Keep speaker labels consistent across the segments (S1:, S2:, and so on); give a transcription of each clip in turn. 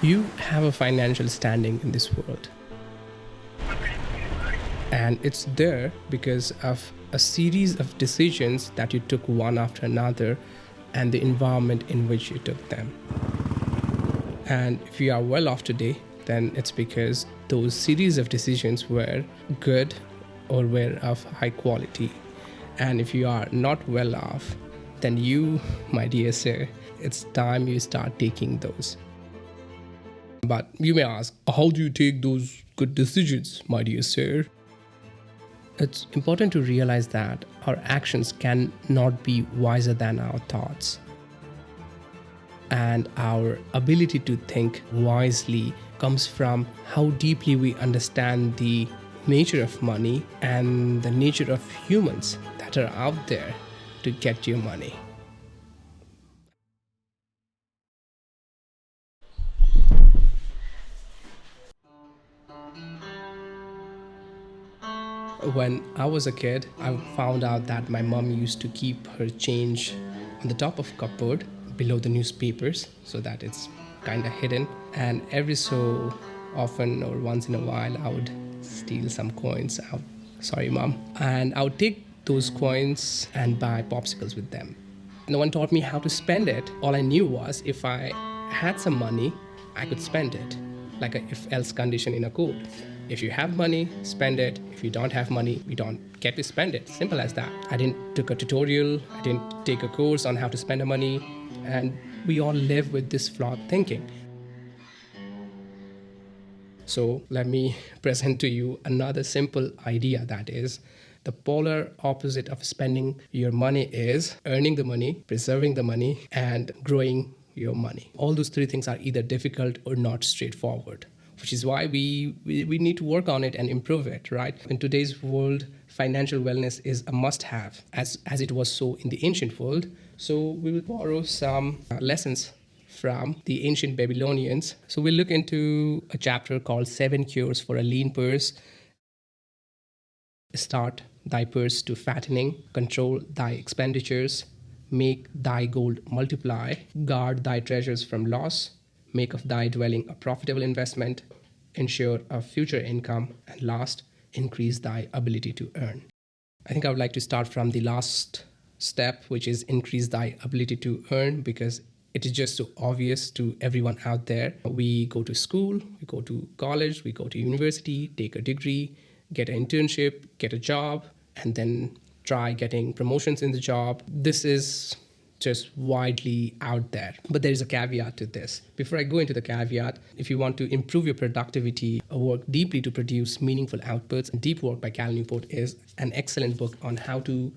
S1: You have a financial standing in this world, and it's there because of a series of decisions that you took one after another and the environment in which you took them. And if you are well off today, then it's because those series of decisions were good or were of high quality. And if you are not well off, then you, my dear sir, it's time you start taking those. But you may ask, how do you take those good decisions, my dear sir? It's important to realize that our actions cannot be wiser than our thoughts. And our ability to think wisely comes from how deeply we understand the nature of money and the nature of humans that are out there to get your money. When I was a kid, I found out that my mom used to keep her change on the top of cupboard below the newspapers so that it's kind of hidden. And every so often or once in a while, I would steal some coins out. Sorry, mom. And I would take those coins and buy popsicles with them. No one taught me how to spend it. All I knew was if I had some money, I could spend it, like a if else condition in a code. If you have money, spend it. If you don't have money, you don't get to spend it. Simple as that. I didn't took a tutorial, I didn't take a course on how to spend the money, and we all live with this flawed thinking. So let me present to you another simple idea, that is the polar opposite of spending your money is earning the money, preserving the money, and growing your money. All those three things are either difficult or not straightforward, which is why we need to work on it and improve it, right? In today's world, financial wellness is a must-have, as it was so in the ancient world. So we will borrow some lessons from the ancient Babylonians. So we'll look into a chapter called 7 Cures for a Lean Purse. Start thy purse to fattening, control thy expenditures, make thy gold multiply, guard thy treasures from loss, make of thy dwelling a profitable investment, ensure a future income, and last, increase thy ability to earn. I think I would like to start from the last step, which is increase thy ability to earn, because it is just so obvious to everyone out there. We go to school, we go to college, we go to university, take a degree, get an internship, get a job, and then try getting promotions in the job. This is just widely out there. But there is a caveat to this. Before I go into the caveat, if you want to improve your productivity, work deeply to produce meaningful outputs, Deep Work by Cal Newport is an excellent book on how to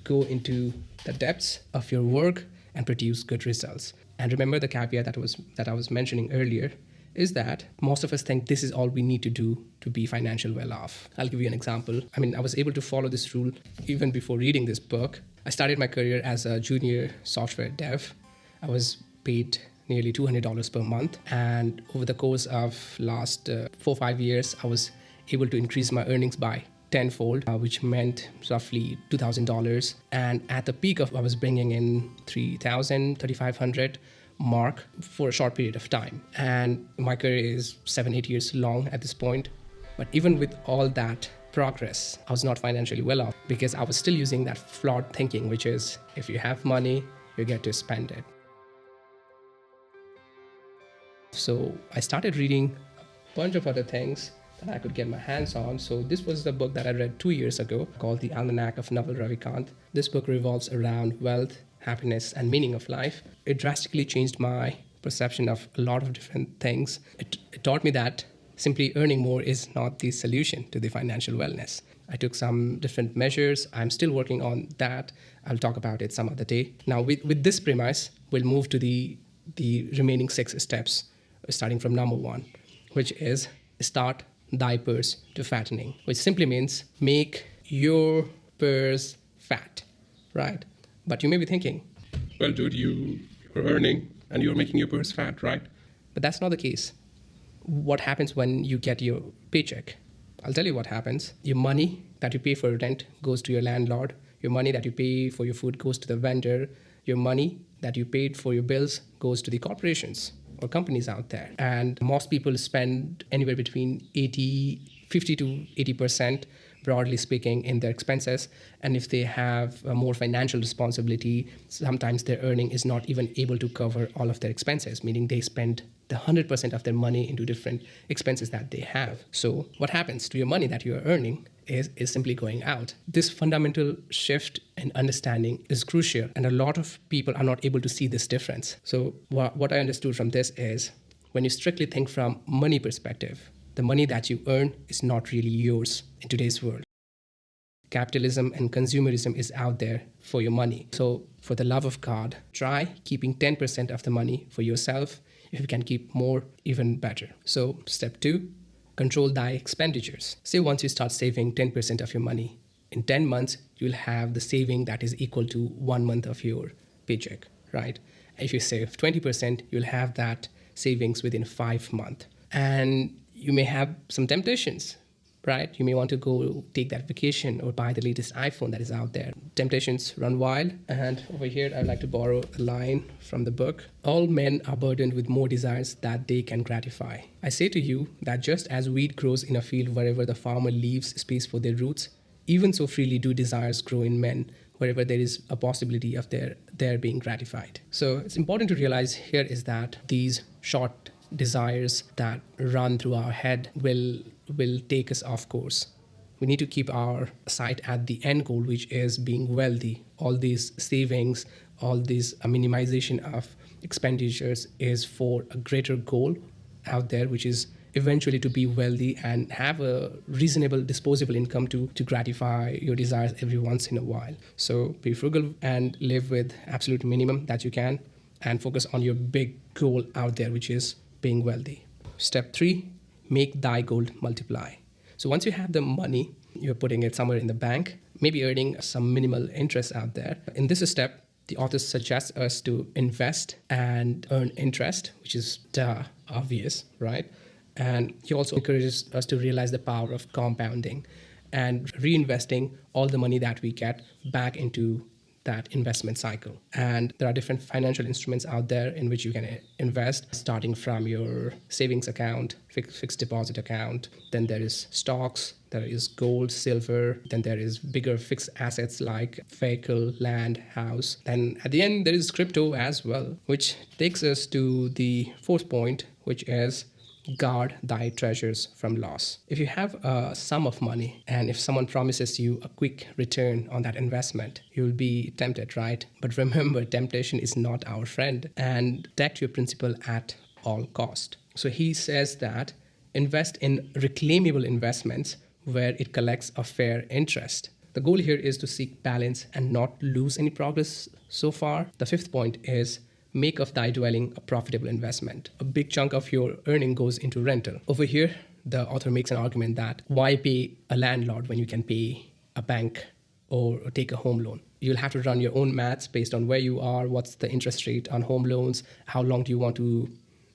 S1: go into the depths of your work and produce good results. And remember the caveat that I was mentioning earlier is that most of us think this is all we need to do to be financial well off. I'll give you an example. I was able to follow this rule even before reading this book. I started my career as a junior software dev. I was paid nearly $200 per month. And over the course of last 4-5 years, I was able to increase my earnings by tenfold, which meant roughly $2,000. And at the peak of, I was bringing in $3,000, $3,500 mark for a short period of time. And my career is 7-8 years long at this point. But even with all that progress, I was not financially well off because I was still using that flawed thinking, which is if you have money, you get to spend it. So I started reading a bunch of other things that I could get my hands on. So this was the book that I read 2 years ago called The Almanac of Naval Ravikant. This book revolves around wealth, happiness, and meaning of life. It drastically changed my perception of a lot of different things. It taught me that simply earning more is not the solution to the financial wellness. I took some different measures. I'm still working on that. I'll talk about it some other day. Now, with this premise, we'll move to the remaining 6 steps, starting from number 1, which is start thy purse to fattening, which simply means make your purse fat, right? But you may be thinking, well, dude, you're earning and you're making your purse fat, right? But that's not the case. What happens when you get your paycheck? I'll tell you what happens. Your money that you pay for rent goes to your landlord. Your money that you pay for your food goes to the vendor. Your money that you paid for your bills goes to the corporations. or companies out there. And most people spend anywhere between 50 to 80%, broadly speaking, in their expenses. And if they have a more financial responsibility, sometimes their earning is not even able to cover all of their expenses, meaning they spend the 100% of their money into different expenses that they have. So what happens to your money that you are earning is simply going out. This fundamental shift in understanding is crucial, and a lot of people are not able to see this difference. So what I understood from this is, when you strictly think from money perspective, the money that you earn is not really yours in today's world. Capitalism and consumerism is out there for your money. So for the love of God, try keeping 10% of the money for yourself. If you can keep more, even better. So step 2, control thy expenditures. Say once you start saving 10% of your money, in 10 months, you'll have the saving that is equal to 1 month of your paycheck, right? If you save 20%, you'll have that savings within 5 months. And you may have some temptations, right? You may want to go take that vacation or buy the latest iPhone that is out there. Temptations run wild. And over here, I'd like to borrow a line from the book. All men are burdened with more desires that they can gratify. I say to you that just as wheat grows in a field wherever the farmer leaves space for their roots, even so freely do desires grow in men wherever there is a possibility of their being gratified. So it's important to realize here is that these short desires that run through our head will take us off course. We need to keep our sight at the end goal, which is being wealthy. All these savings, all this minimization of expenditures is for a greater goal out there, which is eventually to be wealthy and have a reasonable disposable income to gratify your desires every once in a while. So be frugal and live with absolute minimum that you can, and focus on your big goal out there, which is being wealthy. Step 3, make thy gold multiply. So once you have the money, you're putting it somewhere in the bank, maybe earning some minimal interest out there. In this step, the author suggests us to invest and earn interest, which is obvious, right? And he also encourages us to realize the power of compounding and reinvesting all the money that we get back into that investment cycle. And there are different financial instruments out there in which you can invest, starting from your savings account, fixed deposit account. Then there is stocks, there is gold, silver, then there is bigger fixed assets like vehicle, land, house. Then at the end, there is crypto as well, which takes us to the 4th point, which is guard thy treasures from loss. If you have a sum of money and if someone promises you a quick return on that investment, you'll be tempted, right? But remember, temptation is not our friend, and protect your principal at all cost. So he says that invest in reclaimable investments where it collects a fair interest. The goal here is to seek balance and not lose any progress so far. The 5th point is make of thy dwelling a profitable investment. A big chunk of your earning goes into rental. Over here, the author makes an argument that why pay a landlord when you can pay a bank or take a home loan? You'll have to run your own maths based on where you are, what's the interest rate on home loans, how long do you want to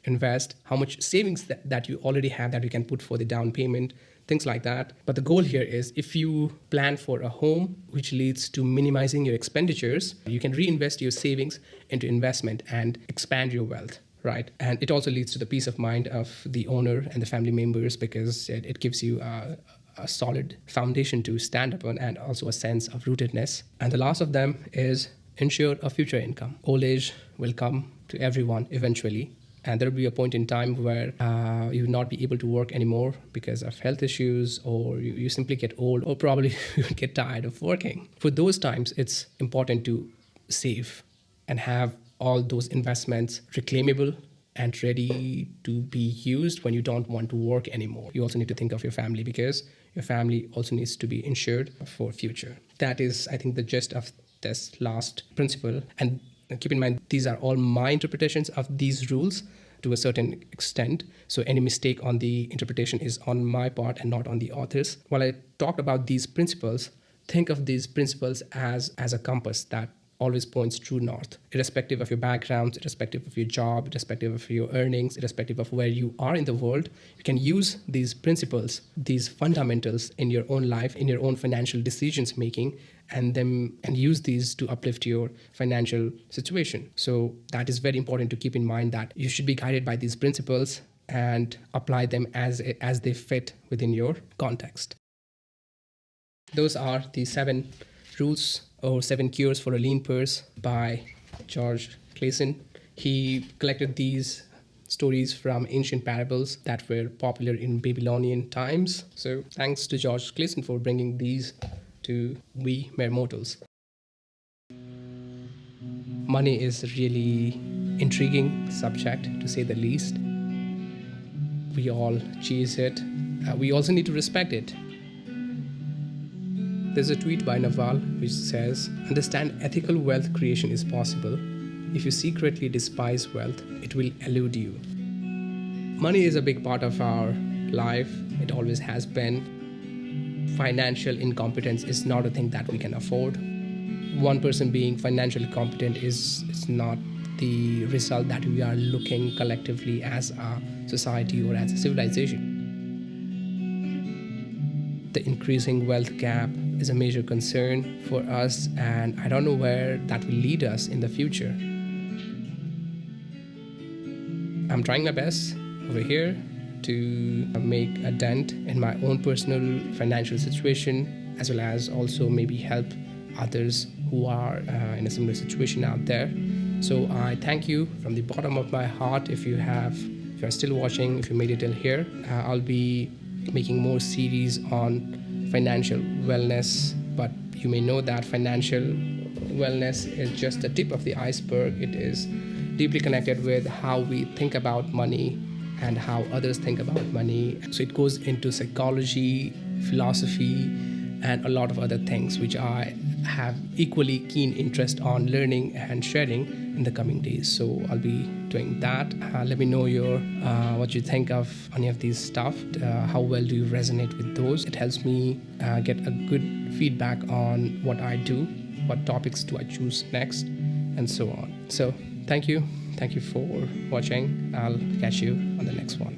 S1: invest, how much savings that you already have that you can put for the down payment, things like that. But the goal here is if you plan for a home, which leads to minimizing your expenditures, you can reinvest your savings into investment and expand your wealth, right? And it also leads to the peace of mind of the owner and the family members, because it gives you a solid foundation to stand upon and also a sense of rootedness. And the last of them is ensure a future income. Old age will come to everyone eventually. And there will be a point in time where you will not be able to work anymore because of health issues, or you simply get old, or probably you get tired of working. For those times, it's important to save and have all those investments reclaimable and ready to be used when you don't want to work anymore. You also need to think of your family, because your family also needs to be insured for future. That is, I think, the gist of this last principle. And keep in mind, these are all my interpretations of these rules to a certain extent. So any mistake on the interpretation is on my part and not on the author's. While I talk about these principles, think of these principles as a compass that always points true north, irrespective of your background, irrespective of your job, irrespective of your earnings, irrespective of where you are in the world. You can use these principles, these fundamentals in your own life, in your own financial decisions making, and use these to uplift your financial situation. So that is very important to keep in mind, that you should be guided by these principles and apply them as they fit within your context. Those are the 7 rules or 7 cures for a lean purse by George Clason. He collected these stories from ancient parables that were popular in Babylonian times. So thanks to George Clason for bringing these to we mere mortals. Money is a really intriguing subject, to say the least. We all chase it. We also need to respect it. There's a tweet by Naval which says, "Understand ethical wealth creation is possible. If you secretly despise wealth, it will elude you." Money is a big part of our life. It always has been. Financial incompetence is not a thing that we can afford. One person being financially competent is not the result that we are looking collectively as a society or as a civilization. The increasing wealth gap is a major concern for us, and I don't know where that will lead us in the future. I'm trying my best over here to make a dent in my own personal financial situation, as well as also maybe help others who are in a similar situation out there. So I thank you from the bottom of my heart. If you are still watching, if you made it till here, I'll be making more series on financial wellness, but you may know that financial wellness is just the tip of the iceberg. It is deeply connected with how we think about money and how others think about money. So it goes into psychology, philosophy, and a lot of other things which I have equally keen interest on learning and sharing in the coming days. So I'll be doing that. Let me know what you think of any of these stuff. How well do you resonate with those? It helps me get a good feedback on what I do, what topics do I choose next, and so on. So thank you for watching. I'll catch you on the next one.